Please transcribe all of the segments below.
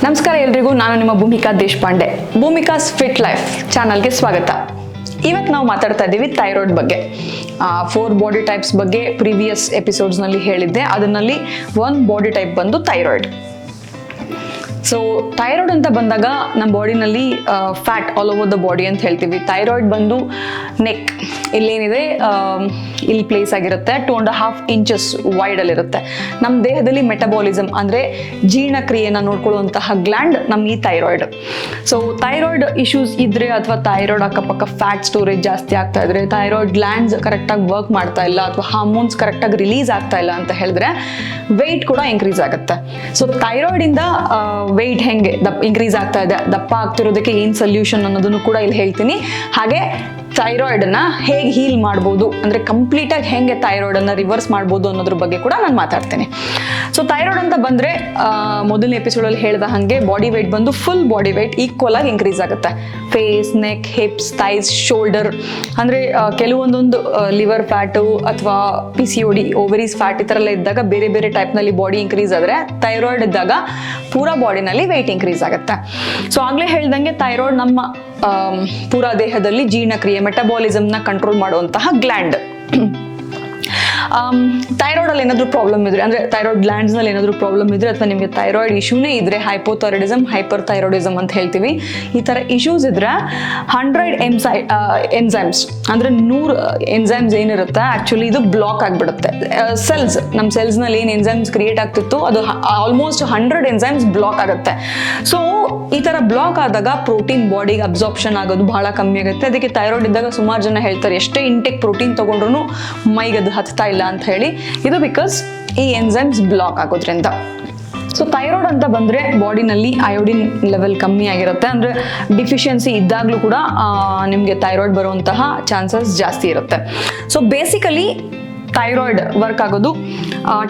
ನಮಸ್ಕಾರ ಎಲ್ರಿಗೂ, ನಾನು ನಿಮ್ಮ ಭೂಮಿಕಾ ದೇಶಪಾಂಡೆ. ಭೂಮಿಕಾಸ್ ಫಿಟ್ ಲೈಫ್ ಚಾನಲ್ಗೆ ಸ್ವಾಗತ. ಇವತ್ತು ನಾವು ಮಾತಾಡ್ತಾ ಇದ್ದೀವಿ ಥೈರಾಯ್ಡ್ ಬಗ್ಗೆ. 4 ಬಾಡಿ ಟೈಪ್ಸ್ ಬಗ್ಗೆ ಪ್ರೀವಿಯಸ್ ಎಪಿಸೋಡ್ಸ್ನಲ್ಲಿ ಹೇಳಿದ್ದೆ. ಅದರಲ್ಲಿ ಒಂದು ಬಾಡಿ ಟೈಪ್ ಬಂದು ಥೈರಾಯ್ಡ್. ಸೊ ಥೈರಾಯ್ಡ್ ಅಂತ ಬಂದಾಗ ನಮ್ಮ ಬಾಡಿನಲ್ಲಿ fat all over the body ಅಂತ ಹೇಳ್ತೀವಿ. ಥೈರಾಯ್ಡ್ ಬಂದು ನೆಕ್ ಇಲ್ಲೇನಿದೆ ಇಲ್ಲಿ ಪ್ಲೇಸ್ ಆಗಿರುತ್ತೆ. 2.5 inches ವೈಡಲ್ಲಿರುತ್ತೆ. ನಮ್ಮ ದೇಹದಲ್ಲಿ ಮೆಟಬಾಲಿಸಮ್ ಅಂದರೆ ಜೀರ್ಣಕ್ರಿಯೆಯನ್ನು ನೋಡ್ಕೊಳ್ಳುವಂತಹ ಗ್ಲ್ಯಾಂಡ್ ನಮ್ಮ ಈ ಥೈರಾಯ್ಡ್. ಸೊ ಥೈರಾಯ್ಡ್ ಇಶ್ಯೂಸ್ ಇದ್ದರೆ ಅಥವಾ ಥೈರಾಯ್ಡ್ ಅಕ್ಕಪಕ್ಕ ಫ್ಯಾಟ್ ಸ್ಟೋರೇಜ್ ಜಾಸ್ತಿ ಆಗ್ತಾ ಇದ್ರೆ, ಥೈರಾಯ್ಡ್ ಗ್ಲ್ಯಾಂಡ್ಸ್ ಕರೆಕ್ಟಾಗಿ ವರ್ಕ್ ಮಾಡ್ತಾ ಇಲ್ಲ ಅಥವಾ ಹಾರ್ಮೋನ್ಸ್ ಕರೆಕ್ಟಾಗಿ ರಿಲೀಸ್ ಆಗ್ತಾ ಇಲ್ಲ ಅಂತ ಹೇಳಿದ್ರೆ ವೆಯ್ಟ್ ಕೂಡ ಇನ್ಕ್ರೀಸ್ ಆಗುತ್ತೆ. ಸೊ ಥೈರಾಯ್ಡಿಂದ ವೆಯ್ಟ್ ಹೆಂಗೆ ಇನ್ಕ್ರೀಸ್ ಆಗ್ತಾ ಇದೆ, ದಪ್ಪ ಆಗ್ತಿರೋದಕ್ಕೆ ಏನು ಸೊಲ್ಯೂಷನ್ ಅನ್ನೋದನ್ನು ಕೂಡ ಇಲ್ಲಿ ಹೇಳ್ತೀನಿ. ಹಾಗೆ ಥೈರಾಯ್ಡನ್ನ ಹೇಗೆ ಹೀಲ್ ಮಾಡ್ಬೋದು ಅಂದರೆ ಕಂಪ್ಲೀಟಾಗಿ ಹೇಗೆ ಥೈರಾಯ್ಡನ್ನು ರಿವರ್ಸ್ ಮಾಡ್ಬೋದು ಅನ್ನೋದ್ರ ಬಗ್ಗೆ ಕೂಡ ನಾನು ಮಾತಾಡ್ತೇನೆ. ಸೊ ಥೈರಾಯ್ಡ್ ಅಂತ ಬಂದರೆ ಮೊದಲನೇ ಎಪಿಸೋಡಲ್ಲಿ ಹೇಳಿದ ಹಾಗೆ ಬಾಡಿ ವೆಯ್ಟ್ ಬಂದು ಫುಲ್ ಬಾಡಿ ವೆಯ್ಟ್ ಈಕ್ವಲ್ ಆಗಿ ಇನ್ಕ್ರೀಸ್ ಆಗುತ್ತೆ. Face, neck, hips, thighs, shoulder ಅಂದರೆ ಕೆಲವೊಂದೊಂದು ಲಿವರ್ ಫ್ಯಾಟು ಅಥವಾ PCOD, ಓವರೀಸ್ ಫ್ಯಾಟ್ ಈ ಥರ ಎಲ್ಲ ಇದ್ದಾಗ ಬೇರೆ ಬೇರೆ ಟೈಪ್ನಲ್ಲಿ ಬಾಡಿ ಇನ್ಕ್ರೀಸ್ ಆದರೆ, ಥೈರಾಯ್ಡ್ ಇದ್ದಾಗ ಪೂರಾ ಬಾಡಿನಲ್ಲಿ ವೆಯ್ಟ್ ಇನ್ಕ್ರೀಸ್ ಆಗುತ್ತೆ. ಸೊ ಆಗಲೇ ಹೇಳ್ದಂಗೆ ಥೈರಾಯ್ಡ್ ನಮ್ಮ ಪೂರಾ ದೇಹದಲ್ಲಿ ಜೀರ್ಣಕ್ರಿಯೆ ಮೆಟಬಾಲಿಸಮ್ನ ಕಂಟ್ರೋಲ್ ಮಾಡುವಂತಹ ಗ್ಲ್ಯಾಂಡ್. ಥೈರಾಯ್ಡಲ್ಲಿ ಏನಾದರೂ ಪ್ರಾಬ್ಲಮ್ ಇದ್ರೆ ಅಂದರೆ ಥೈರಾಯ್ಡ್ ಗ್ಲ್ಯಾಂಡ್ಸ್ನಲ್ಲಿ ಏನಾದರೂ ಪ್ರಾಬ್ಲಮ್ ಇದ್ರೆ ಅಥವಾ ನಿಮಗೆ ಥೈರಾಯ್ಡ್ ಇಶ್ಯೂನೇ ಇದ್ರೆ, ಹೈಪೋಥೈರಾಯ್ಡಿಸಮ್, ಹೈಪರ್ ಥೈರಾಯ್ಡಿಸಮ್ ಅಂತ ಹೇಳ್ತೀವಿ, ಈ ಥರ ಇಶ್ಯೂಸ್ ಇದ್ರೆ 100 ಎನ್ಸೈಮ್ಸ್ ಅಂದರೆ 100 ಎನ್ಸೈಮ್ಸ್ ಏನಿರುತ್ತೆ ಆ್ಯಕ್ಚುಲಿ ಇದು ಬ್ಲಾಕ್ ಆಗಿಬಿಡುತ್ತೆ. ಸೆಲ್ಸ್, ನಮ್ಮ ಸೆಲ್ಸ್ನಲ್ಲಿ ಏನು ಎನ್ಸೈಮ್ಸ್ ಕ್ರಿಯೇಟ್ ಆಗ್ತಿತ್ತು ಅದು ಆಲ್ಮೋಸ್ಟ್ 100 ಎನ್ಸೈಮ್ಸ್ ಬ್ಲಾಕ್ ಆಗುತ್ತೆ. ಸೊ ಈ ಥರ ಬ್ಲಾಕ್ ಆದಾಗ ಪ್ರೋಟೀನ್ ಬಾಡಿಗೆ ಅಬ್ಸಾರ್ಪ್ಷನ್ ಆಗೋದು ಬಹಳ ಕಮ್ಮಿ ಆಗುತ್ತೆ. ಅದಕ್ಕೆ ಥೈರಾಯ್ಡ್ ಇದ್ದಾಗ ಸುಮಾರು ಜನ ಹೇಳ್ತಾರೆ ಎಷ್ಟೇ ಇಂಟೇಕ್ ಪ್ರೋಟೀನ್ ತೊಗೊಂಡ್ರು ಮೈಗೆ ಅದು ಹತ್ತಾ ಇಲ್ಲ ಅಂತ ಹೇಳಿ. ಇದು ಬಿಕಾಸ್ ಈ ಎನ್ಸೈಮ್ಸ್ ಬ್ಲಾಕ್ ಆಗೋದ್ರಿಂದ. ಸೊ ಥೈರಾಯ್ಡ್ ಅಂತ ಬಂದರೆ ಬಾಡಿನಲ್ಲಿ ಅಯೋಡಿನ್ ಲೆವೆಲ್ ಕಮ್ಮಿ ಆಗಿರುತ್ತೆ. ಅಂದರೆ ಡಿಫಿಷಿಯನ್ಸಿ ಇದ್ದಾಗಲೂ ಕೂಡ ನಿಮಗೆ ಥೈರಾಯ್ಡ್ ಬರುವಂತಹ ಚಾನ್ಸಸ್ ಜಾಸ್ತಿ ಇರುತ್ತೆ. ಸೊ ಬೇಸಿಕಲಿ ಥೈರಾಯ್ಡ್ ವರ್ಕ್ ಆಗೋದು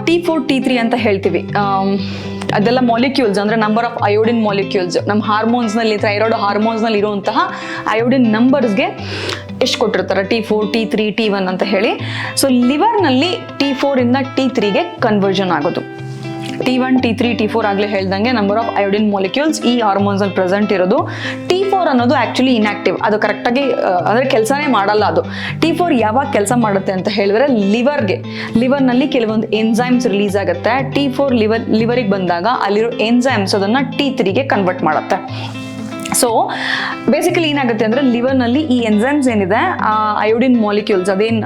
T4, T3 ಅಂತ ಹೇಳ್ತೀವಿ. ಅದೆಲ್ಲ ಮಾಲಿಕ್ಯೂಲ್ಸ್ ಅಂದರೆ ನಂಬರ್ ಆಫ್ ಅಯೋಡಿನ್ ಮಾಲಿಕ್ಯೂಲ್ಸ್. ನಮ್ಮ ಹಾರ್ಮೋನ್ಸ್ನಲ್ಲಿ, ಥೈರಾಯ್ಡ್ ಹಾರ್ಮೋನ್ಸ್ನಲ್ಲಿ ಇರುವಂತಹ ಅಯೋಡಿನ್ ನಂಬರ್ಸ್ಗೆ ಎಷ್ಟು ಕೊಟ್ಟಿರ್ತಾರೆ, T4, T3, T1 ಅಂತ ಹೇಳಿ. ಸೊ ಲಿವರ್ನಲ್ಲಿ T4 ಇಂದ T3ಗೆ ಕನ್ವರ್ಷನ್ ಆಗೋದು. T1, T3, T4 ಆಗಲೇ ಹೇಳ್ದಂಗೆ ನಂಬರ್ ಆಫ್ ಅಯೋಡಿನ್ ಮಾಲಿಕ್ಯೂಲ್ಸ್ ಈ ಹಾರ್ಮೋನ್ಸಲ್ಲಿ ಪ್ರೆಸೆಂಟ್ ಇರೋದು. T4 ಅನ್ನೋದು ಆ್ಯಕ್ಚುಲಿ ಇನ್ಆಕ್ಟಿವ್, ಅದು ಕರೆಕ್ಟಾಗಿ ಅಂದರೆ ಕೆಲಸನೇ ಮಾಡಲ್ಲ. ಅದು T4 ಯಾವಾಗ ಕೆಲಸ ಮಾಡುತ್ತೆ ಅಂತ ಹೇಳಿದ್ರೆ ಲಿವರ್ನಲ್ಲಿ ಕೆಲವೊಂದು ಎನ್ಸೈಮ್ಸ್ ರಿಲೀಸ್ ಆಗುತ್ತೆ. T4 ಲಿವರಿಗೆ ಬಂದಾಗ ಅಲ್ಲಿರೋ ಎನ್ಸೈಮ್ಸ್ ಅದನ್ನು T3ಗೆ ಕನ್ವರ್ಟ್ ಮಾಡುತ್ತೆ. ಸೊ ಬೇಸಿಕಲಿ ಏನಾಗುತ್ತೆ ಅಂದರೆ ಲಿವರ್ನಲ್ಲಿ ಈ ಎನ್ಸೈಮ್ಸ್ ಏನಿದೆ ಅಯೋಡಿನ್ ಮಾಲಿಕ್ಯೂಲ್ಸ್ ಅದೇನು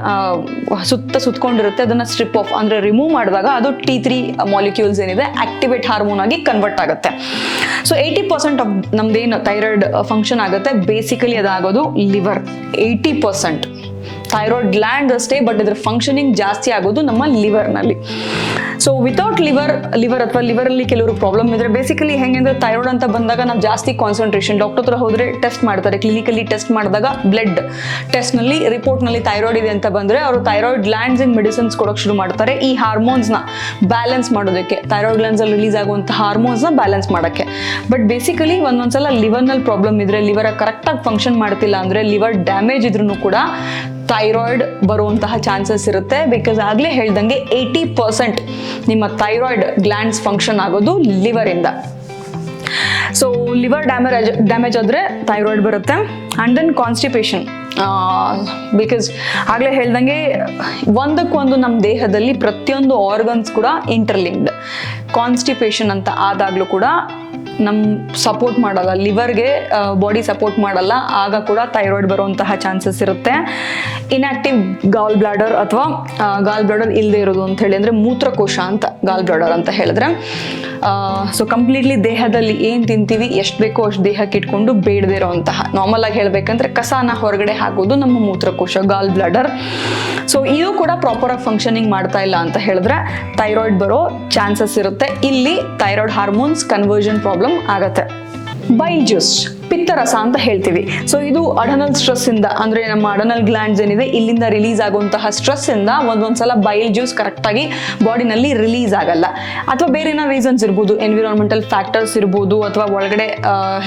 ಸುತ್ತಕೊಂಡಿರುತ್ತೆ ಅದನ್ನು ಸ್ಟ್ರಿಪ್ ಆಫ್ ಅಂದರೆ ರಿಮೂವ್ ಮಾಡಿದಾಗ ಅದು T3 ಮಾಲಿಕ್ಯೂಲ್ಸ್ ಏನಿದೆ ಆಕ್ಟಿವೇಟ್ ಹಾರ್ಮೋನ್ ಆಗಿ ಕನ್ವರ್ಟ್ ಆಗುತ್ತೆ. ಸೊ 80% ಆಫ್ ನಮ್ದೇನು ಥೈರಾಯ್ಡ್ ಫಂಕ್ಷನ್ ಆಗುತ್ತೆ ಬೇಸಿಕಲಿ ಅದಾಗೋದು ಲಿವರ್. 80% ಥೈರಾಯ್ಡ್ ಗ್ಲ್ಯಾಂಡ್ ಅಷ್ಟೇ, ಬಟ್ ಇದ್ರ ಫಂಕ್ಷನಿಂಗ್ ಜಾಸ್ತಿ ಆಗೋದು ನಮ್ಮ ಲಿವರ್ನಲ್ಲಿ. ಸೊ ವಿತೌಟ್ ಲಿವರ್ ಅಥವಾ ಲಿವರಲ್ಲಿ ಕೆಲವರು ಪ್ರಾಬ್ಲಮ್ ಇದ್ರೆ ಬೇಸಿಕಲಿ ಹೆಂಗೆ ಅಂದರೆ ಥೈರಾಯ್ಡ್ ಅಂತ ಬಂದಾಗ ನಾವು ಜಾಸ್ತಿ ಕಾನ್ಸಂಟ್ರೇಷನ್ ಡಾಕ್ಟರ್ ಹತ್ರ ಹೋದರೆ ಟೆಸ್ಟ್ ಮಾಡ್ತಾರೆ. ಕ್ಲಿನಿಕಲಿ ಟೆಸ್ಟ್ ಮಾಡಿದಾಗ ಬ್ಲಡ್ ಟೆಸ್ಟ್ನಲ್ಲಿ ರಿಪೋರ್ಟ್ನಲ್ಲಿ ಥೈರಾಯ್ಡ್ ಇದೆ ಅಂತ ಬಂದರೆ ಅವರು ಥೈರಾಯ್ಡ್ ಗ್ಲ್ಯಾಂಡ್ಸಿಗೆ ಮೆಡಿಸಿನ್ಸ್ ಕೊಡೋಕೆ ಶುರು ಮಾಡ್ತಾರೆ ಈ ಹಾರ್ಮೋನ್ಸ್ನ ಬ್ಯಾಲೆನ್ಸ್ ಮಾಡೋದಕ್ಕೆ, ಥೈರಾಯ್ಡ್ ಗ್ಲ್ಯಾಂಡ್ಸಲ್ಲಿ ರಿಲೀಸ್ ಆಗುವಂಥ ಹಾರ್ಮೋನ್ಸ್ನ ಬ್ಯಾಲೆನ್ಸ್ ಮಾಡೋಕ್ಕೆ. ಬಟ್ ಬೇಸಿಕಲಿ ಒಂದೊಂದ್ಸಲ ಲಿವರ್ನಲ್ಲಿ ಪ್ರಾಬ್ಲಮ್ ಇದ್ರೆ, ಲಿವರ್ ಕರೆಕ್ಟಾಗಿ ಫಂಕ್ಷನ್ ಮಾಡ್ತಿಲ್ಲ ಅಂದರೆ, ಲಿವರ್ ಡ್ಯಾಮೇಜ್ ಇದ್ರೂ ಕೂಡ ಥೈರಾಯ್ಡ್ ಬರುವಂತಹ ಚಾನ್ಸಸ್ ಇರುತ್ತೆ. ಬಿಕಾಸ್ ಆಗಲೇ ಹೇಳ್ದಂಗೆ 80% ನಿಮ್ಮ ಥೈರಾಯ್ಡ್ ಗ್ಲ್ಯಾಂಡ್ಸ್ ಫಂಕ್ಷನ್ ಆಗೋದು ಲಿವರಿಂದ. ಸೊ ಲಿವರ್ ಡ್ಯಾಮೇಜ್ ಆದರೆ ಥೈರಾಯ್ಡ್ ಬರುತ್ತೆ. And then constipation. ಬಿಕಾಸ್ ಆಗಲೇ ಹೇಳ್ದಂಗೆ ಒಂದಕ್ಕೊಂದು ನಮ್ಮ ದೇಹದಲ್ಲಿ ಪ್ರತಿಯೊಂದು ಆರ್ಗನ್ಸ್ ಕೂಡ ಇಂಟರ್ಲಿಂಕ್ಡ್. ಕಾನ್ಸ್ಟಿಪೇಷನ್ ಅಂತ ಆದಾಗಲೂ ಕೂಡ ನಮ್ಮ ಸಪೋರ್ಟ್ ಮಾಡಲ್ಲ, ಲಿವರ್ಗೆ ಬಾಡಿ ಸಪೋರ್ಟ್ ಮಾಡಲ್ಲ, ಆಗ ಕೂಡ ಥೈರಾಯ್ಡ್ ಬರುವಂತಹ ಚಾನ್ಸಸ್ ಇರುತ್ತೆ. ಇನ್ಆಕ್ಟಿವ್ ಗಾಲ್ ಬ್ಲಾಡರ್ ಅಥವಾ ಗಾಲ್ ಬ್ಲಾಡರ್ ಇಲ್ಲದೆ ಇರೋದು ಅಂತ ಹೇಳಿ ಅಂದರೆ ಮೂತ್ರಕೋಶ ಅಂತ ಗಾಲ್ ಬ್ಲಾಡರ್ ಅಂತ ಹೇಳಿದ್ರೆ. ಸೊ ಕಂಪ್ಲೀಟ್ಲಿ ದೇಹದಲ್ಲಿ ಏನು ತಿಂತೀವಿ ಎಷ್ಟು ಬೇಕೋ ಅಷ್ಟು ದೇಹಕ್ಕೆ ಇಟ್ಕೊಂಡು ಬೇಡದೇ ಇರೋವಂತಹ, ನಾರ್ಮಲ್ ಆಗಿ ಹೇಳಬೇಕಂದ್ರೆ ಕಸಾನ ಹೊರಗಡೆ ಹಾಕೋದು ನಮ್ಮ ಮೂತ್ರಕೋಶ, ಗಾಲ್ ಬ್ಲಾಡರ್. ಸೊ ಇದು ಕೂಡ ಪ್ರಾಪರಾಗಿ ಫಂಕ್ಷನಿಂಗ್ ಮಾಡ್ತಾ ಇಲ್ಲ ಅಂತ ಹೇಳಿದ್ರೆ ಥೈರಾಯ್ಡ್ ಬರೋ ಚಾನ್ಸಸ್ ಇರುತ್ತೆ. ಇಲ್ಲಿ ಥೈರಾಯ್ಡ್ ಹಾರ್ಮೋನ್ಸ್ ಕನ್ವರ್ಷನ್ ಪ್ರಾಬ್ಲಮ್ ಆಗುತ್ತೆ. ಬೈಲ್ ಜ್ಯೂಸ್, ಪಿತ್ತರಸ ಅಂತ ಹೇಳ್ತೀವಿ. ಸೊ ಇದು ಅಡನಲ್ ಸ್ಟ್ರೆಸ್ ಇಂದ, ಅಂದ್ರೆ ನಮ್ಮ ಅಡನಲ್ ಗ್ಲ್ಯಾಂಡ್ಸ್ ಏನಿದೆ ಇಲ್ಲಿಂದ ರಿಲೀಸ್ ಆಗುವಂತಹ ಸ್ಟ್ರೆಸ್ ಇಂದ ಒಂದೊಂದ್ಸಲ ಬೈಲ್ ಜ್ಯೂಸ್ ಕರೆಕ್ಟ್ ಆಗಿ ಬಾಡಿನಲ್ಲಿ ರಿಲೀಸ್ ಆಗಲ್ಲ. ಅಥವಾ ಬೇರೆ ಏನೋ ರೀಸನ್ಸ್ ಇರ್ಬೋದು, ಎನ್ವಿರಾನ್ಮೆಂಟಲ್ ಫ್ಯಾಕ್ಟರ್ಸ್ ಇರ್ಬೋದು, ಅಥವಾ ಒಳಗಡೆ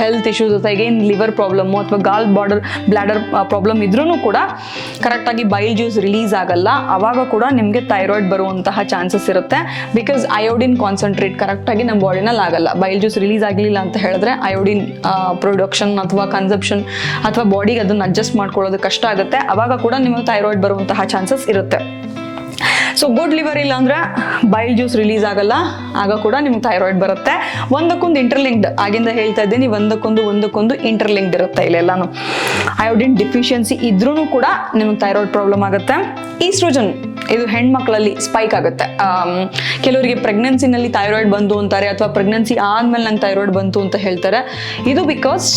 ಹೆಲ್ತ್ ಇಶ್ಯೂಸ್ ಜೊತೆಗೆ ಲಿವರ್ ಪ್ರಾಬ್ಲಮ್ ಅಥವಾ ಬ್ಲಾಡರ್ ಪ್ರಾಬ್ಲಮ್ ಇದ್ರೂ ಕೂಡ ಕರೆಕ್ಟ್ ಆಗಿ ಬೈಲ್ ಜ್ಯೂಸ್ ರಿಲೀಸ್ ಆಗಲ್ಲ. ಅವಾಗ ಕೂಡ ನಿಮಗೆ ಥೈರಾಯ್ಡ್ ಬರುವಂತಹ ಚಾನ್ಸಸ್ ಇರುತ್ತೆ. ಬಿಕಾಸ್ ಅಯೋಡಿನ್ ಕಾನ್ಸಂಟ್ರೇಟ್ ಕರೆಕ್ಟ್ ಆಗಿ ನಮ್ಮ ಬಾಡಿನಲ್ಲಿ ಆಗಲ್ಲ. ಬೈಲ್ ಜ್ಯೂಸ್ ರಿಲೀಸ್ ಆಗಲಿಲ್ಲ ಅಂತ ಹೇಳಿದ್ರೆ ಅಯೋಡಿನ್ ಪ್ರೊಡಕ್ಷನ್ ಅಥವಾ ಕನ್ಸಂಪ್ಷನ್ ಅಥವಾ ಬಾಡಿಗೆ ಅದನ್ನ ಅಡ್ಜಸ್ಟ್ ಮಾಡ್ಕೊಳ್ಳೋದು ಕಷ್ಟ ಆಗುತ್ತೆ. ಅವಾಗ ಕೂಡ ನಿಮಗೆ ಥೈರಾಯ್ಡ್ ಬರುವಂತಹ ಚಾನ್ಸಸ್ ಇರುತ್ತೆ. ಸೊ ಗುಡ್ ಲಿವರ್ ಇಲ್ಲ ಅಂದ್ರೆ ಬೈಲ್ ಜ್ಯೂಸ್ ರಿಲೀಸ್ ಆಗಲ್ಲ, ಆಗ ಕೂಡ ನಿಮ್ಗೆ ಥೈರಾಯ್ಡ್ ಬರುತ್ತೆ. ಒಂದಕ್ಕೊಂದು ಇಂಟರ್ಲಿಂಕ್ಡ್, ಆಗಿಂದ ಹೇಳ್ತಾ ಇದ್ದೀನಿ, ಒಂದಕ್ಕೊಂದು ಇಂಟರ್ಲಿಂಕ್ಡ್ ಇರುತ್ತೆ ಇಲ್ಲೆಲ್ಲಾನು. ಅಯೋಡಿನ್ ಡಿಫಿಷಿಯನ್ಸಿ ಇದ್ರೂ ಕೂಡ ನಿಮ್ಗೆ ಥೈರಾಯ್ಡ್ ಪ್ರಾಬ್ಲಮ್ ಆಗುತ್ತೆ. ಈಸ್ಟ್ರೋಜನ್ ಇದು ಹೆಣ್ಮಕ್ಳಲ್ಲಿ ಸ್ಪೈಕ್ ಆಗುತ್ತೆ. ಕೆಲವರಿಗೆ ಪ್ರೆಗ್ನೆನ್ಸಿನಲ್ಲಿ ಥೈರಾಯ್ಡ್ ಬಂತು ಅಂತಾರೆ, ಅಥವಾ ಪ್ರೆಗ್ನೆನ್ಸಿ ಆದ್ಮೇಲೆ ನಂಗೆ ಥೈರಾಯ್ಡ್ ಬಂತು ಅಂತ ಹೇಳ್ತಾರೆ. ಇದು ಬಿಕಾಸ್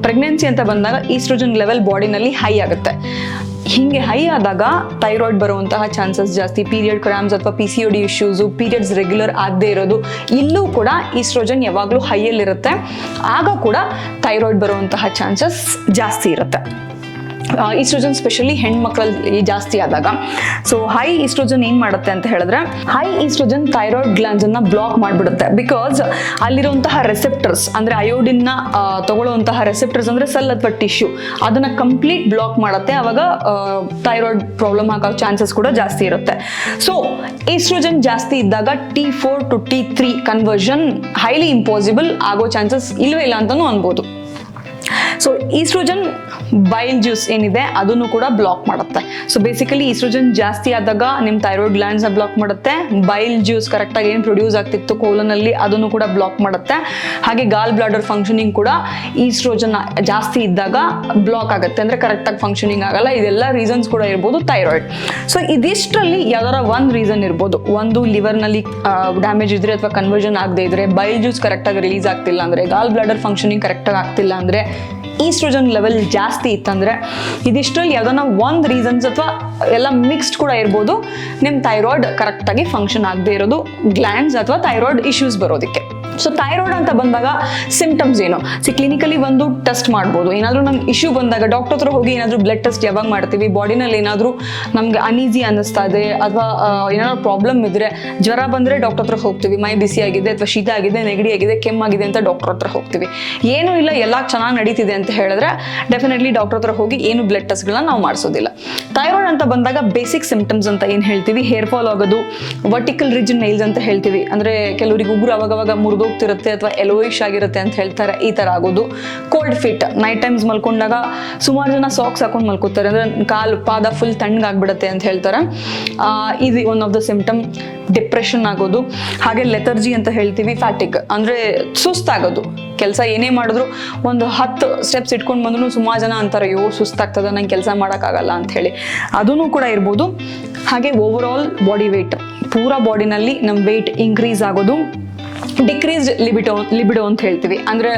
ಪ್ರೆಗ್ನೆನ್ಸಿ ಅಂತ ಬಂದಾಗ ಈಸ್ಟ್ರೋಜನ್ ಲೆವೆಲ್ ಬಾಡಿನಲ್ಲಿ ಹೈ ಆಗುತ್ತೆ. ಹಿಂಗೆ ಹೈ ಆದಾಗ ಥೈರಾಯ್ಡ್ ಬರುವಂತಹ ಚಾನ್ಸಸ್ ಜಾಸ್ತಿ. ಪೀರಿಯಡ್ ಕ್ರಾಮ್ಸ್ ಅಥವಾ PCOD ಇಶ್ಯೂಸು, ಪೀರಿಯಡ್ಸ್ ರೆಗ್ಯುಲರ್ ಆಗದೆ ಇರೋದು, ಇಲ್ಲೂ ಕೂಡ ಈಸ್ಟ್ರೋಜನ್ ಯಾವಾಗಲೂ ಹೈಯಲ್ಲಿರುತ್ತೆ. ಆಗ ಕೂಡ ಥೈರಾಯ್ಡ್ ಬರುವಂತಹ ಚಾನ್ಸಸ್ ಜಾಸ್ತಿ ಇರುತ್ತೆ. ಈಸ್ಟ್ರೋಜನ್ ಸ್ಪೆಷಲಿ ಹೆಣ್ಮಕ್ಳಲ್ಲಿ ಜಾಸ್ತಿ ಆದಾಗ. ಸೊ ಹೈ ಈಸ್ಟ್ರೋಜನ್ ಏನ್ ಮಾಡುತ್ತೆ ಅಂತ ಹೇಳಿದ್ರೆ, ಹೈ ಈಸ್ಟ್ರೋಜನ್ ಥೈರಾಯ್ಡ್ ಗ್ಲ್ಯಾಂಡ್ಸ್ ಅನ್ನ ಬ್ಲಾಕ್ ಮಾಡಿಬಿಡುತ್ತೆ. ಬಿಕಾಸ್ ಅಲ್ಲಿರುವಂತಹ ರೆಸೆಪ್ಟರ್ಸ್, ಅಂದ್ರೆ ಅಯೋಡಿನ್ ನ ತಗೊಳ್ಳುವಂತಹ ರೆಸೆಪ್ಟರ್ಸ್ ಅಂದ್ರೆ ಸೆಲ್ ಅಥವಾ ಟಿಶ್ಯೂ, ಅದನ್ನ ಕಂಪ್ಲೀಟ್ ಬ್ಲಾಕ್ ಮಾಡುತ್ತೆ. ಅವಾಗ ಥೈರಾಯ್ಡ್ ಪ್ರಾಬ್ಲಮ್ ಆಗೋ ಚಾನ್ಸಸ್ ಕೂಡ ಜಾಸ್ತಿ ಇರುತ್ತೆ. ಸೊ ಈಸ್ಟ್ರೋಜನ್ ಜಾಸ್ತಿ ಇದ್ದಾಗ T4 to T3 conversion highly impossible ಆಗೋ ಚಾನ್ಸಸ್ ಇಲ್ವೇ ಇಲ್ಲ ಅಂತಾನೂ ಅನ್ಬೋದು. ಸೊ ಈಸ್ಟ್ರೋಜನ್ ಬೈಲ್ ಜ್ಯೂಸ್ ಏನಿದೆ ಅದನ್ನು ಕೂಡ ಬ್ಲಾಕ್ ಮಾಡುತ್ತೆ. ಸೊ ಬೇಸಿಕಲಿ ಈಸ್ಟ್ರೋಜನ್ ಜಾಸ್ತಿ ಆದಾಗ ನಿಮ್ಮ ಥೈರಾಯ್ಡ್ ಗ್ಲ್ಯಾಂಡ್ಸ್ನ ಬ್ಲಾಕ್ ಮಾಡುತ್ತೆ. ಬೈಲ್ ಜ್ಯೂಸ್ ಕರೆಕ್ಟಾಗಿ ಏನು ಪ್ರೊಡ್ಯೂಸ್ ಆಗ್ತಿತ್ತು ಕೋಲನಲ್ಲಿ ಅದನ್ನು ಕೂಡ ಬ್ಲಾಕ್ ಮಾಡುತ್ತೆ. ಹಾಗೆ ಗಾಲ್ ಬ್ಲಾಡರ್ ಫಂಕ್ಷನಿಂಗ್ ಕೂಡ ಈಸ್ಟ್ರೋಜನ್ ಜಾಸ್ತಿ ಇದ್ದಾಗ ಬ್ಲಾಕ್ ಆಗುತ್ತೆ, ಅಂದರೆ ಕರೆಕ್ಟಾಗಿ ಫಂಕ್ಷನಿಂಗ್ ಆಗಲ್ಲ. ಇದೆಲ್ಲ ರೀಸನ್ಸ್ ಕೂಡ ಇರ್ಬೋದು ಥೈರಾಯ್ಡ್. ಸೊ ಇದಿಷ್ಟರಲ್ಲಿ ಯಾವ್ದಾರ ಒಂದು ರೀಸನ್ ಇರ್ಬೋದು. ಒಂದು ಲಿವರ್ನಲ್ಲಿ ಡ್ಯಾಮೇಜ್ ಇದ್ರೆ ಅಥವಾ ಕನ್ವರ್ಷನ್ ಆಗದೆ ಇದ್ರೆ, ಬೈಲ್ ಜ್ಯೂಸ್ ಕರೆಕ್ಟಾಗಿ ರಿಲೀಸ್ ಆಗ್ತಿಲ್ಲ ಅಂದರೆ, ಗಾಲ್ ಬ್ಲಾಡರ್ ಫಂಕ್ಷನಿಂಗ್ ಕರೆಕ್ಟಾಗಿ ಆಗ್ತಿಲ್ಲ ಅಂದರೆ, ಈಸ್ಟ್ರೋಜನ್ ಲೆವೆಲ್ ಜಾಸ್ತಿ ಇತ್ತಂದ್ರೆ, ಇದಿಷ್ಟರಲ್ಲಿ ಯಾವ್ದಾನ ಒಂದು ರೀಸನ್ಸ್ ಅಥವಾ ಎಲ್ಲ ಮಿಕ್ಸ್ಡ್ ಕೂಡ ಇರ್ಬೋದು ನಿಮ್ಮ ಥೈರಾಯ್ಡ್ ಕರೆಕ್ಟಾಗಿ ಫಂಕ್ಷನ್ ಆಗದೆ ಇರೋದು, ಗ್ಲ್ಯಾಂಡ್ಸ್ ಅಥವಾ ಥೈರಾಯ್ಡ್ ಇಶ್ಯೂಸ್ ಬರೋದಕ್ಕೆ. ಸೊ ಥೈರಾಯ್ಡ್ ಅಂತ ಬಂದಾಗ ಸಿಂಪ್ಟಮ್ಸ್ ಏನು? ಕ್ಲಿನಿಕಲಿ ಒಂದು ಟೆಸ್ಟ್ ಮಾಡ್ಬೋದು. ಏನಾದರೂ ನಮ್ಗೆ ಇಶ್ಯೂ ಬಂದಾಗ ಡಾಕ್ಟರ್ ಹತ್ರ ಹೋಗಿ ಏನಾದರೂ ಬ್ಲಡ್ ಟೆಸ್ಟ್ ಯಾವಾಗ ಮಾಡ್ತೀವಿ, ಬಾಡಿನಲ್ಲಿ ಏನಾದರೂ ನಮ್ಗೆ ಅನೀಸಿ ಅನ್ನಿಸ್ತಾ ಇದೆ ಅಥವಾ ಏನಾದ್ರು ಪ್ರಾಬ್ಲಮ್ ಇದ್ರೆ, ಜ್ವರ ಬಂದರೆ ಡಾಕ್ಟರ್ ಹತ್ರ ಹೋಗ್ತೀವಿ, ಮೈ ಬಿಸಿ ಆಗಿದೆ ಅಥವಾ ಶೀತ ಆಗಿದೆ, ನೆಗಡಿ ಆಗಿದೆ, ಕೆಮ್ಮಾಗಿದೆ ಅಂತ ಡಾಕ್ಟರ್ ಹತ್ರ ಹೋಗ್ತೀವಿ. ಏನೂ ಇಲ್ಲ, ಎಲ್ಲ ಚೆನ್ನಾಗಿ ನಡೀತಿದೆ ಅಂತ ಹೇಳಿದ್ರೆ ಡೆಫಿನೆಟ್ಲಿ ಡಾಕ್ಟರ್ ಹತ್ರ ಹೋಗಿ ಏನು ಬ್ಲಡ್ ಟೆಸ್ಟ್ಗಳನ್ನ ನಾವು ಮಾಡಿಸೋದಿಲ್ಲ. ಥೈರಾಯ್ಡ್ ಅಂತ ಬಂದಾಗ ಬೇಸಿಕ್ ಸಿಂಪ್ಟಮ್ಸ್ ಅಂತ ಏನು ಹೇಳ್ತೀವಿ, ಹೇರ್ ಫಾಲ್ ಆಗೋದು, ವರ್ಟಿಕಲ್ ರಿಜ್ ನೈಲ್ಸ್ ಅಂತ ಹೇಳ್ತೀವಿ, ಅಂದರೆ ಕೆಲವರಿಗೆ ಉಗುರು ಅವಾಗವಾಗ ಹೋಗ್ತಿರುತ್ತೆ ಅಥವಾ ಎಲೋಯಿಶ್ ಆಗಿರುತ್ತೆ ಅಂತ ಹೇಳ್ತಾರೆ, ಈ ತರ ಆಗೋದು. ಕೋಲ್ಡ್ ಫೀಟ್, ನೈಟ್ ಟೈಮ್ಸ್ ಮಲ್ಕೊಂಡಾಗ ಸುಮಾರು ಜನ ಸಾಕ್ಸ್ ಹಾಕೊಂಡು ಮಲ್ಕೋತಾರೆ, ಅಂದ್ರೆ ಕಾಲು ಪಾದ ಫುಲ್ ತಣ್ಣಗಾಗ್ಬಿಡುತ್ತೆ ಅಂತ ಹೇಳ್ತಾರೆ. ಇದು one of the symptom. Depression ಆಗೋದು, ಹಾಗೆ ಲೆಥರ್ಜಿ ಅಂತ ಹೇಳ್ತೀವಿ, ಫ್ಯಾಟಿಗ್ ಅಂದ್ರೆ ಸುಸ್ತಾಗೋದು. ಕೆಲಸ ಏನೇ ಮಾಡಿದ್ರು ಒಂದು 10 ಸ್ಟೆಪ್ಸ್ ಇಟ್ಕೊಂಡು ಬಂದ್ರು ಸುಮಾರು ಜನ ಅಂತಾರೆ, ಅಯ್ಯೋ ಸುಸ್ತಾಗ್ತದೆ, ನಂಗೆ ಕೆಲಸ ಮಾಡೋಕ್ಕಾಗಲ್ಲ ಅಂತ ಹೇಳಿ, ಅದೂ ಕೂಡ ಇರ್ಬೋದು. ಹಾಗೆ ಓವರ್ ಆಲ್ ಬಾಡಿ ವೆಯ್ಟ್, ಪೂರಾ ಬಾಡಿನಲ್ಲಿ ನಮ್ಮ ವೆಯ್ಟ್ ಇನ್ಕ್ರೀಸ್ ಆಗೋದು. ಡಿಕ್ರೀಸ್ಡ್ ಲಿಬಿಡೋ ಅಂತ ಹೇಳ್ತೀವಿ, ಅಂದರೆ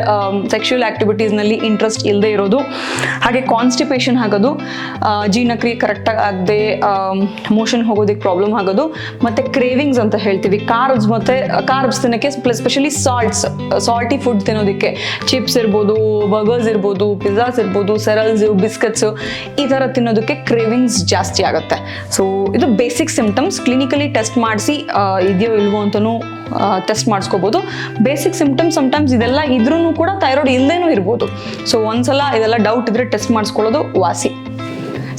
ಸೆಕ್ಷುವಲ್ ಆಕ್ಟಿವಿಟೀಸ್ನಲ್ಲಿ ಇಂಟ್ರೆಸ್ಟ್ ಇಲ್ಲದೆ ಇರೋದು. ಹಾಗೆ ಕಾನ್ಸ್ಟಿಪೇಷನ್ ಆಗೋದು, ಜೀರ್ಣಕ್ರಿಯೆ ಕರೆಕ್ಟಾಗಿ ಆಗದೆ ಮೋಷನ್ ಹೋಗೋದಕ್ಕೆ ಪ್ರಾಬ್ಲಮ್ ಆಗೋದು. ಮತ್ತು ಕ್ರೇವಿಂಗ್ಸ್ ಅಂತ ಹೇಳ್ತೀವಿ, ಕಾರ್ಬ್ಸ್ ತಿನ್ನೋಕ್ಕೆ, ಸ್ಪೆಷಲಿ ಸಾಲ್ಟಿ ಫುಡ್ ತಿನ್ನೋದಕ್ಕೆ, ಚಿಪ್ಸ್ ಇರ್ಬೋದು, ಬರ್ಗರ್ಸ್ ಇರ್ಬೋದು, ಪಿಜ್ಜಾಸ್ ಇರ್ಬೋದು, ಸೆರಲ್ಸು, ಬಿಸ್ಕೆಟ್ಸು, ಈ ಥರ ತಿನ್ನೋದಕ್ಕೆ ಕ್ರೇವಿಂಗ್ಸ್ ಜಾಸ್ತಿ ಆಗುತ್ತೆ. ಸೊ ಇದು ಬೇಸಿಕ್ ಸಿಂಪ್ಟಮ್ಸ್. ಕ್ಲಿನಿಕಲಿ ಟೆಸ್ಟ್ ಮಾಡಿಸಿ ಇದೆಯೋ ಇಲ್ವೋ ಅಂತಲೂ ಟೆಸ್ಟ್ ಮಾಡಿಸ್ಕೋಬೋದು. ಬೇಸಿಕ್ ಸಿಂಪ್ಟಮ್ಸ್ ಸಮ್ಟೈಮ್ಸ್ ಇದೆಲ್ಲ ಇದ್ರೂ ಕೂಡ ಥೈರಾಯ್ಡ್ ಇಲ್ಲದೇನೂ ಇರ್ಬೋದು. ಸೊ ಒಂದ್ಸಲ ಇದೆಲ್ಲ ಡೌಟ್ ಇದ್ರೆ ಟೆಸ್ಟ್ ಮಾಡಿಸ್ಕೊಳ್ಳೋದು ವಾಸಿ.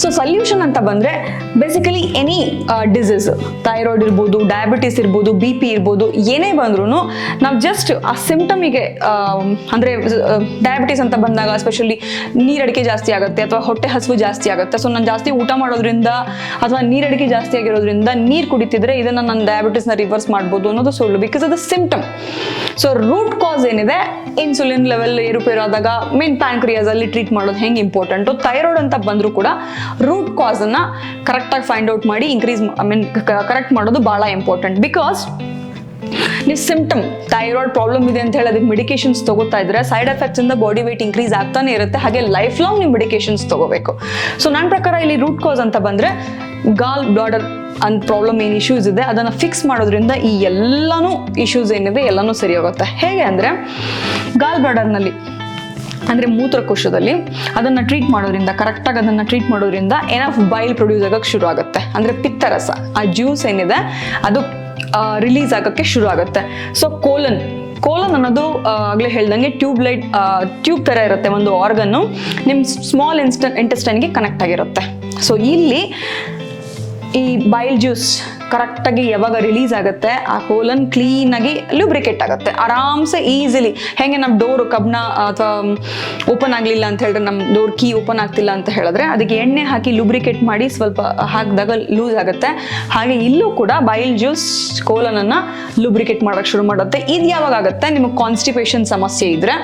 ಸೊ ಸೊಲ್ಯೂಷನ್ ಅಂತ ಬಂದರೆ ಬೇಸಿಕಲಿ ಎನಿ ಡಿಸೀಸ್, ಥೈರಾಯ್ಡ್ ಇರ್ಬೋದು, ಡಯಾಬಿಟಿಸ್ ಇರ್ಬೋದು, BP ಇರ್ಬೋದು, ಏನೇ ಬಂದ್ರೂ ನಾವು ಜಸ್ಟ್ ಆ ಸಿಂಪ್ಟಮಿಗೆ, ಅಂದರೆ ಡಯಾಬಿಟಿಸ್ ಅಂತ ಬಂದಾಗ ಸ್ಪೆಷಲಿ ನೀರಡಿಕೆ ಜಾಸ್ತಿ ಆಗುತ್ತೆ ಅಥವಾ ಹೊಟ್ಟೆ ಹಸಿವು ಜಾಸ್ತಿ ಆಗುತ್ತೆ. ಸೊ ನಾನು ಜಾಸ್ತಿ ಊಟ ಮಾಡೋದ್ರಿಂದ ಅಥವಾ ನೀರಡಿಕೆ ಜಾಸ್ತಿ ಆಗಿರೋದ್ರಿಂದ ನೀರು ಕುಡಿತಿದ್ರೆ ಇದನ್ನು ನಾನು ಡಯಾಬಿಟಿಸ್ನ ರಿವರ್ಸ್ ಮಾಡ್ಬೋದು ಅನ್ನೋದು ಸುಳ್ಳು, ಬಿಕಾಸ್ ಅದು ಸಿಂಪ್ಟಮ್. ಸೊ ರೂಟ್ ಕಾಸ್ ಏನಿದೆ, ಇನ್ಸುಲಿನ್ ಲೆವೆಲ್ ಏರುಪೇರು ಆದಾಗ ಮೇನ್ ಪ್ಯಾನ್ಕ್ರಿಯಾಸ್ ಅಲ್ಲಿ ಟ್ರೀಟ್ ಮಾಡೋದು ಹೆಂಗೆ ಇಂಪಾರ್ಟೆಂಟು, ಥೈರಾಯ್ಡ್ ಅಂತ ಬಂದರೂ ಕೂಡ ರೂಟ್ ಕಾಸ್ ಅನ್ನ ಕರೆಕ್ಟಾಗಿ ಫೈಂಡ್ ಔಟ್ ಮಾಡಿ ಕರೆಕ್ಟ್ ಮಾಡೋದು ಬಹಳ ಇಂಪಾರ್ಟೆಂಟ್. ಬಿಕಾಸ್ ನೀವು ಸಿಂಪ್ಟಮ್ ಥೈರಾಯ್ಡ್ ಪ್ರಾಬ್ಲಮ್ ಇದೆ ಅಂತ ಹೇಳಿ ಅದಕ್ಕೆ ಮೆಡಿಕೇಶನ್ಸ್ ತಗೋತಾ ಇದ್ರೆ ಸೈಡ್ ಎಫೆಕ್ಟ್ಸ್ ಇಂದ ಬಾಡಿ ವೇಟ್ ಇನ್ಕ್ರೀಸ್ ಆಗ್ತಾನೆ ಇರುತ್ತೆ. ಹಾಗೆ ಲೈಫ್ ಲಾಂಗ್ ನೀವು ಮೆಡಿಕೇಶನ್ಸ್ ತಗೋಬೇಕು. ಸೊ ನನ್ನ ಪ್ರಕಾರ ಇಲ್ಲಿ ರೂಟ್ ಕಾಸ್ ಅಂತ ಬಂದ್ರೆ ಗಾಲ್ ಬ್ಲಾಡರ್ ಅಂತ ಪ್ರಾಬ್ಲಮ್ ಏನು ಇಶ್ಯೂಸ್ ಇದೆ ಅದನ್ನು ಫಿಕ್ಸ್ ಮಾಡೋದ್ರಿಂದ ಈ ಎಲ್ಲಾನು ಇಶ್ಯೂಸ್ ಏನಿದೆ ಎಲ್ಲನೂ ಸರಿ ಹೋಗುತ್ತೆ. ಹೇಗೆ ಅಂದರೆ ಗಾಲ್ ಬ್ಲಾಡರ್ನಲ್ಲಿ ಅಂದರೆ ಮೂತ್ರಕೋಶದಲ್ಲಿ ಅದನ್ನು ಟ್ರೀಟ್ ಮಾಡೋದ್ರಿಂದ, ಕರೆಕ್ಟಾಗಿ ಅದನ್ನು ಟ್ರೀಟ್ ಮಾಡೋದ್ರಿಂದ ಎನಫ್ ಬೈಲ್ ಪ್ರೊಡ್ಯೂಸ್ ಆಗೋಕ್ಕೆ ಶುರು ಆಗುತ್ತೆ. ಅಂದರೆ ಪಿತ್ತರಸ, ಆ ಜ್ಯೂಸ್ ಏನಿದೆ ಅದು ರಿಲೀಸ್ ಆಗೋಕ್ಕೆ ಶುರು ಆಗುತ್ತೆ. ಸೊ ಕೋಲನ್ ಅನ್ನೋದು ಆಗಲೇ ಹೇಳ್ದಂಗೆ ಟ್ಯೂಬ್ ಥರ ಇರುತ್ತೆ, ಒಂದು ಆರ್ಗನ್ನು ನಿಮ್ಮ ಸ್ಮಾಲ್ ಇಂಟೆಸ್ಟೈನ್ಗೆ ಕನೆಕ್ಟ್ ಆಗಿರುತ್ತೆ. ಸೊ ಇಲ್ಲಿ ಈ ಬೈಲ್ ಜ್ಯೂಸ್ ಕರೆಕ್ಟಾಗಿ ಯಾವಾಗ ರಿಲೀಸ್ ಆಗುತ್ತೆ, ಆ ಕೋಲನ್ ಕ್ಲೀನಾಗಿ ಲೂಬ್ರಿಕೇಟ್ ಆಗುತ್ತೆ ಆರಾಮ್ಸೆ, ಈಸಿಲಿ. ಹೇಗೆ ನಮ್ಮ ಡೋರು ಕಬ್ನ ಅಥವಾ ಓಪನ್ ಆಗಲಿಲ್ಲ ಅಂತ ಹೇಳಿದ್ರೆ, ನಮ್ಮ ಡೋರ್ ಕೀ ಓಪನ್ ಆಗ್ತಿಲ್ಲ ಅಂತ ಹೇಳಿದ್ರೆ ಅದಕ್ಕೆ ಎಣ್ಣೆ ಹಾಕಿ ಲೂಬ್ರಿಕೇಟ್ ಮಾಡಿ ಸ್ವಲ್ಪ ಹಾಕಿದಾಗ ಲೂಸ್ ಆಗುತ್ತೆ. ಹಾಗೆ ಇಲ್ಲೂ ಕೂಡ ಬೈಲ್ ಜ್ಯೂಸ್ ಕೋಲನನ್ನು ಲೂಬ್ರಿಕೇಟ್ ಮಾಡೋಕ್ಕೆ ಶುರು ಮಾಡುತ್ತೆ. ಇದು ಯಾವಾಗ ಆಗುತ್ತೆ, ನಿಮಗೆ ಕಾನ್ಸ್ಟಿಪೇಷನ್ ಸಮಸ್ಯೆ ಇದ್ದರೆ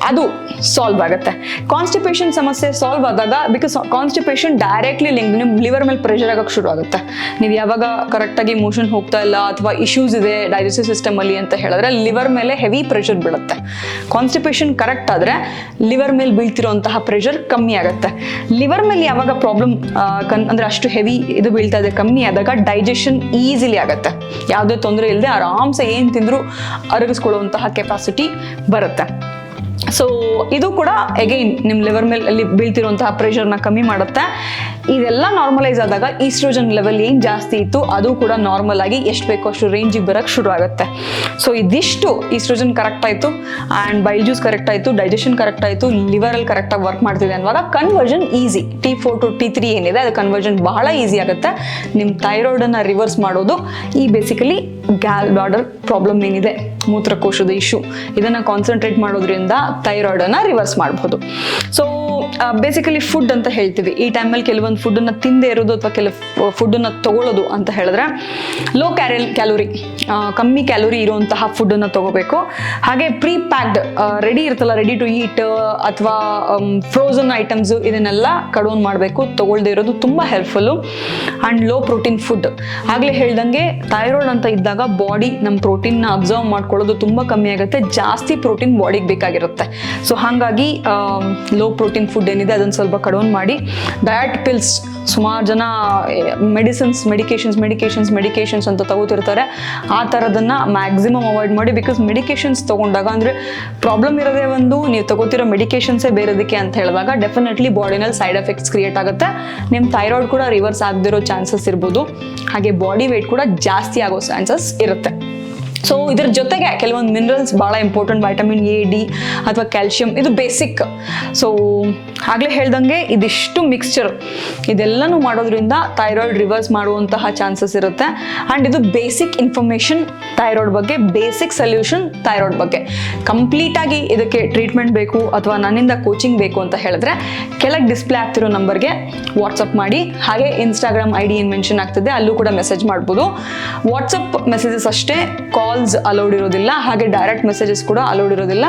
ಅದು ಸಾಲ್ವ್ ಆಗುತ್ತೆ. ಕಾನ್ಸ್ಟಿಪೇಷನ್ ಸಮಸ್ಯೆ ಸಾಲ್ವ್ ಆದಾಗ, ಬಿಕಾಸ್ ಕಾನ್ಸ್ಟಿಪೇಷನ್ ಡೈರೆಕ್ಟ್ಲಿ ಲಿಂಕ್ ನಿಮ್ಮ ಲಿವರ್ ಮೇಲೆ ಪ್ರೆಷರ್ ಆಗೋಕ್ಕೆ ಶುರು ಆಗುತ್ತೆ. ನೀವು ಯಾವಾಗ ಕರೆಕ್ಟಾಗಿ ಮೋಷನ್ ಹೋಗ್ತಾ ಇಲ್ಲ ಅಥವಾ ಇಶ್ಯೂಸ್ ಇದೆ ಡೈಜೆಸ್ಟಿವ್ ಸಿಸ್ಟಮಲ್ಲಿ ಅಂತ ಹೇಳಿದ್ರೆ ಲಿವರ್ ಮೇಲೆ ಹೆವಿ ಪ್ರೆಷರ್ ಬೀಳುತ್ತೆ. ಕಾನ್ಸ್ಟಿಪೇಷನ್ ಕರೆಕ್ಟ್ ಆದರೆ ಲಿವರ್ ಮೇಲೆ ಬೀಳ್ತಿರೋಂತಹ ಪ್ರೆಷರ್ ಕಮ್ಮಿ ಆಗುತ್ತೆ. ಲಿವರ್ ಮೇಲೆ ಯಾವಾಗ ಪ್ರಾಬ್ಲಮ್ ಅಂದರೆ ಅಷ್ಟು ಹೆವಿ ಇದು ಬೀಳ್ತಾ ಇದೆ, ಕಮ್ಮಿ ಆದಾಗ ಡೈಜೆಷನ್ ಈಸಿಲಿ ಆಗುತ್ತೆ. ಯಾವುದೇ ತೊಂದರೆ ಇಲ್ಲದೆ ಆರಾಮ್ಸೆ ಏನು ತಿಂದರೂ ಅರಗಿಸ್ಕೊಳ್ಳುವಂತಹ ಕೆಪಾಸಿಟಿ ಬರುತ್ತೆ. ಸೊ ಇದು ಕೂಡ ಅಗೈನ್ ನಿಮ್ಮ ಲಿವರ್ ಮೇಲೆ ಅಲ್ಲಿ ಬೀಳ್ತಿರುವಂತಹ ಪ್ರೆಷರ್ನ ಕಮ್ಮಿ ಮಾಡುತ್ತೆ. ಇದೆಲ್ಲ ನಾರ್ಮಲೈಸ್ ಆದಾಗ ಈಸ್ಟ್ರೋಜನ್ ಲೆವೆಲ್ ಏನು ಜಾಸ್ತಿ ಇತ್ತು ಅದು ಕೂಡ ನಾರ್ಮಲ್ ಆಗಿ ಎಷ್ಟು ಬೇಕೋ ಅಷ್ಟು ರೇಂಜಿಗೆ ಬರೋಕ್ಕೆ ಶುರು ಆಗುತ್ತೆ. ಸೊ ಇದಿಷ್ಟು ಈಸ್ಟ್ರೋಜನ್ ಕರೆಕ್ಟ್ ಆಯಿತು ಆ್ಯಂಡ್ ಬೈಲ್ ಜ್ಯೂಸ್ ಕರೆಕ್ಟ್ ಆಯಿತು, ಡೈಜೆಷನ್ ಕರೆಕ್ಟ್ ಆಯಿತು, ಲಿವರಲ್ಲಿ ಕರೆಕ್ಟಾಗಿ ವರ್ಕ್ ಮಾಡ್ತಿದೆ ಅನ್ನುವಾಗ conversion easy. T4 to T3 ಏನಿದೆ ಅದು ಕನ್ವರ್ಷನ್ ಬಹಳ ಈಸಿ ಆಗುತ್ತೆ. ನಿಮ್ಮ ಥೈರಾಯ್ಡನ್ನು ರಿವರ್ಸ್ ಮಾಡೋದು ಈ ಬೇಸಿಕಲಿ ಗ್ಯಾಲ್ ಬ್ಲಾಡರ್ ಪ್ರಾಬ್ಲಮ್ ಏನಿದೆ, ಮೂತ್ರಕೋಶದ ಇಶ್ಯೂ, ಇದನ್ನು ಕಾನ್ಸಂಟ್ರೇಟ್ ಮಾಡೋದ್ರಿಂದ ಥೈರಾಯ್ಡನ್ನು ರಿವರ್ಸ್ ಮಾಡ್ಬೋದು. ಸೊ ಬೇಸಿಕಲಿ ಫುಡ್ ಅಂತ ಹೇಳ್ತೀವಿ. ಈ ಟೈಮಲ್ಲಿ ಕೆಲವೊಂದು ಫುಡ್ಡನ್ನು ತಿಂದೇ ಇರೋದು ಅಥವಾ ಕೆಲವು ಫುಡ್ಡನ್ನು ತಗೊಳ್ಳೋದು ಅಂತ ಹೇಳಿದ್ರೆ ಲೋ ಕ್ಯಾಲೋರಿ, ಕಮ್ಮಿ ಕ್ಯಾಲೋರಿ ಇರುವಂತಹ ಫುಡ್ಡನ್ನು ತಗೋಬೇಕು. ಹಾಗೆ ಪ್ರೀ ಪ್ಯಾಕ್ಡ್ ರೆಡಿ ಇರ್ತಲ್ಲ, ರೆಡಿ ಟು ಈಟ್ ಅಥವಾ ಫ್ರೋಝನ್ ಐಟಮ್ಸು ಇದನ್ನೆಲ್ಲ ಕಡಿಮೆ ಮಾಡಬೇಕು. ತಗೊಳ್ದೇ ಇರೋದು ತುಂಬ helpful. And low protein food, ಆಗಲೇ ಹೇಳ್ದಂಗೆ ಥೈರಾಯ್ಡ್ ಅಂತ ಇದ್ದಾಗ ಬಾಡಿ ನಮ್ಮ ಪ್ರೋಟೀನ್ನ ಅಬ್ಸರ್ವ್ ಮಾಡ್ಕೊಳ್ಳೋದು ತುಂಬ ಕಮ್ಮಿ ಆಗುತ್ತೆ, ಜಾಸ್ತಿ ಪ್ರೋಟೀನ್ ಬಾಡಿಗೆ ಬೇಕಾಗಿರುತ್ತೆ. ಸೊ ಹಾಗಾಗಿ ಲೋ ಪ್ರೋಟೀನ್ ಫುಡ್ ಏನಿದೆ ಅದನ್ನು ಸ್ವಲ್ಪ ಕಡಿಮೆ ಮಾಡಿ. ಡಯಟ್ ಪಿಲ್ಸ್, ಸುಮಾರು ಜನ ಮೆಡಿಕೇಶನ್ಸ್ ಅಂತ ತಗೋತಿರ್ತಾರೆ. ಆ ಥರದನ್ನು ಮ್ಯಾಕ್ಸಿಮಮ್ ಅವಾಯ್ಡ್ ಮಾಡಿ. ಬಿಕಾಸ್ ಮೆಡಿಕೇಶನ್ಸ್ ತೊಗೊಂಡಾಗ ಅಂದರೆ ಪ್ರಾಬ್ಲಮ್ ಇರೋದೇ ಒಂದು, ನೀವು ತಗೋತಿರೋ ಮೆಡಿಕೇಶನ್ಸೇ ಬೇರೆದಕ್ಕೆ ಅಂತ ಹೇಳಿದಾಗ ಡೆಫಿನೆಟ್ಲಿ ಬಾಡಿನಲ್ಲಿ ಸೈಡ್ ಎಫೆಕ್ಟ್ಸ್ ಕ್ರಿಯೇಟ್ ಆಗುತ್ತೆ. ನಿಮ್ಮ ಥೈರಾಯ್ಡ್ ಕೂಡ ರಿವರ್ಸ್ ಆಗದಿರೋ ಚಾನ್ಸಸ್ ಇರ್ಬೋದು. ಹಾಗೆ ಬಾಡಿ ವೇಟ್ ಕೂಡ ಜಾಸ್ತಿ ಆಗೋ ಚಾನ್ಸಸ್ ಇರುತ್ತೆ. ಸೊ ಇದ್ರ ಜೊತೆಗೆ ಕೆಲವೊಂದು ಮಿನರಲ್ಸ್ ಭಾಳ ಇಂಪಾರ್ಟೆಂಟ್, ವೈಟಮಿನ್ ಎ, ಡಿ ಅಥವಾ ಕ್ಯಾಲ್ಶಿಯಂ, ಇದು ಬೇಸಿಕ್. ಸೊ ಆಗಲೇ ಹೇಳ್ದಂಗೆ ಇದಿಷ್ಟು ಮಿಕ್ಸ್ಚರ್ ಇದೆಲ್ಲನೂ ಮಾಡೋದ್ರಿಂದ ಥೈರಾಯ್ಡ್ ರಿವರ್ಸ್ ಮಾಡುವಂತಹ ಚಾನ್ಸಸ್ ಇರುತ್ತೆ. ಆ್ಯಂಡ್ ಇದು ಬೇಸಿಕ್ ಇನ್ಫಾರ್ಮೇಷನ್ ಥೈರಾಯ್ಡ್ ಬಗ್ಗೆ, ಬೇಸಿಕ್ ಸೊಲ್ಯೂಷನ್ ಥೈರಾಯ್ಡ್ ಬಗ್ಗೆ. ಕಂಪ್ಲೀಟಾಗಿ ಇದಕ್ಕೆ ಟ್ರೀಟ್ಮೆಂಟ್ ಬೇಕು ಅಥವಾ ನನ್ನಿಂದ ಕೋಚಿಂಗ್ ಬೇಕು ಅಂತ ಹೇಳಿದ್ರೆ ಕೆಳಗೆ ಡಿಸ್ಪ್ಲೇ ಆಗ್ತಿರೋ ನಂಬರ್ಗೆ ವಾಟ್ಸಪ್ ಮಾಡಿ. ಹಾಗೆ ಇನ್ಸ್ಟಾಗ್ರಾಮ್ ID ಏನು ಮೆನ್ಷನ್ ಆಗ್ತಿದೆ ಅಲ್ಲೂ ಕೂಡ ಮೆಸೇಜ್ ಮಾಡ್ಬೋದು. ವಾಟ್ಸಪ್ ಮೆಸೇಜಸ್ ಅಷ್ಟೇ, ಕಾಲ್ಸ್ ಅಲೌಡ್ ಇರೋದಿಲ್ಲ. ಹಾಗೆ ಡೈರೆಕ್ಟ್ ಮೆಸೇಜಸ್ ಕೂಡ ಅಲೌಡ್ ಇರೋದಿಲ್ಲ.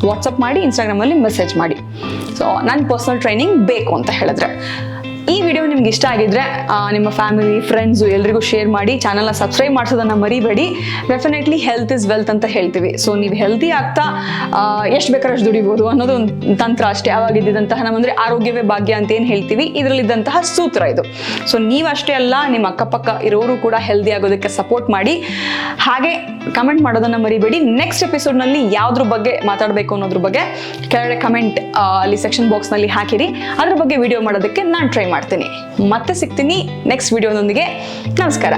ವಾಟ್ಸಪ್ ಮಾಡಿ, ಇನ್ಸ್ಟಾಗ್ರಾಮಲ್ಲಿ ಮೆಸೇಜ್ ಮಾಡಿ. ಸೊ ನನ್ನ ಪರ್ಸನಲ್ ಟ್ರೈನಿಂಗ್ ಬೇಕು ಅಂತ ಹೇಳಿದ್ರೆ. ಈ ವಿಡಿಯೋ ನಿಮ್ಗೆ ಇಷ್ಟ ಆಗಿದ್ರೆ ನಿಮ್ಮ ಫ್ಯಾಮಿಲಿ, ಫ್ರೆಂಡ್ಸು ಎಲ್ರಿಗೂ ಶೇರ್ ಮಾಡಿ. ಚಾನಲ್ನ ಸಬ್ಸ್ಕ್ರೈಬ್ ಮಾಡಿಸೋದನ್ನು ಮರಿಬೇಡಿ. ಡೆಫಿನೆಟ್ಲಿ ಹೆಲ್ತ್ ಇಸ್ ವೆಲ್ತ್ ಅಂತ ಹೇಳ್ತೀವಿ. ಸೊ ನೀವು ಹೆಲ್ತಿ ಆಗ್ತಾ ಎಷ್ಟು ಬೇಕಾದ್ರೆ ಅಷ್ಟು ದುಡಿಬೋದು ಅನ್ನೋದು ಒಂದು ತಂತ್ರ ಅಷ್ಟೇ. ಆವಾಗಿದ್ದಂತಹ ನಮ್ಮಂದರೆ ಆರೋಗ್ಯವೇ ಭಾಗ್ಯ ಅಂತ ಏನು ಹೇಳ್ತೀವಿ, ಇದರಲ್ಲಿದ್ದಂತಹ ಸೂತ್ರ ಇದು. ಸೊ ನೀವಷ್ಟೇ ಅಲ್ಲ, ನಿಮ್ಮ ಅಕ್ಕಪಕ್ಕ ಇರೋರು ಕೂಡ ಹೆಲ್ದಿ ಆಗೋದಕ್ಕೆ ಸಪೋರ್ಟ್ ಮಾಡಿ. ಹಾಗೆ ಕಮೆಂಟ್ ಮಾಡೋದನ್ನು ಮರಿಬೇಡಿ. ನೆಕ್ಸ್ಟ್ ಎಪಿಸೋಡ್ನಲ್ಲಿ ಯಾವುದ್ರ ಬಗ್ಗೆ ಮಾತಾಡಬೇಕು ಅನ್ನೋದ್ರ ಬಗ್ಗೆ ಕೆಳಗಡೆ ಕಮೆಂಟ್ ಅಲ್ಲಿ ಸೆಕ್ಷನ್ ಬಾಕ್ಸ್ನಲ್ಲಿ ಹಾಕಿರಿ. ಅದ್ರ ಬಗ್ಗೆ ವಿಡಿಯೋ ಮಾಡೋದಕ್ಕೆ ನಾನು ಟ್ರೈ ಮಾಡ್ತೀನಿ. ಮತ್ತೆ ಸಿಗ್ತೀನಿ ನೆಕ್ಸ್ಟ್ ವಿಡಿಯೋದೊಂದಿಗೆ. ನಮಸ್ಕಾರ.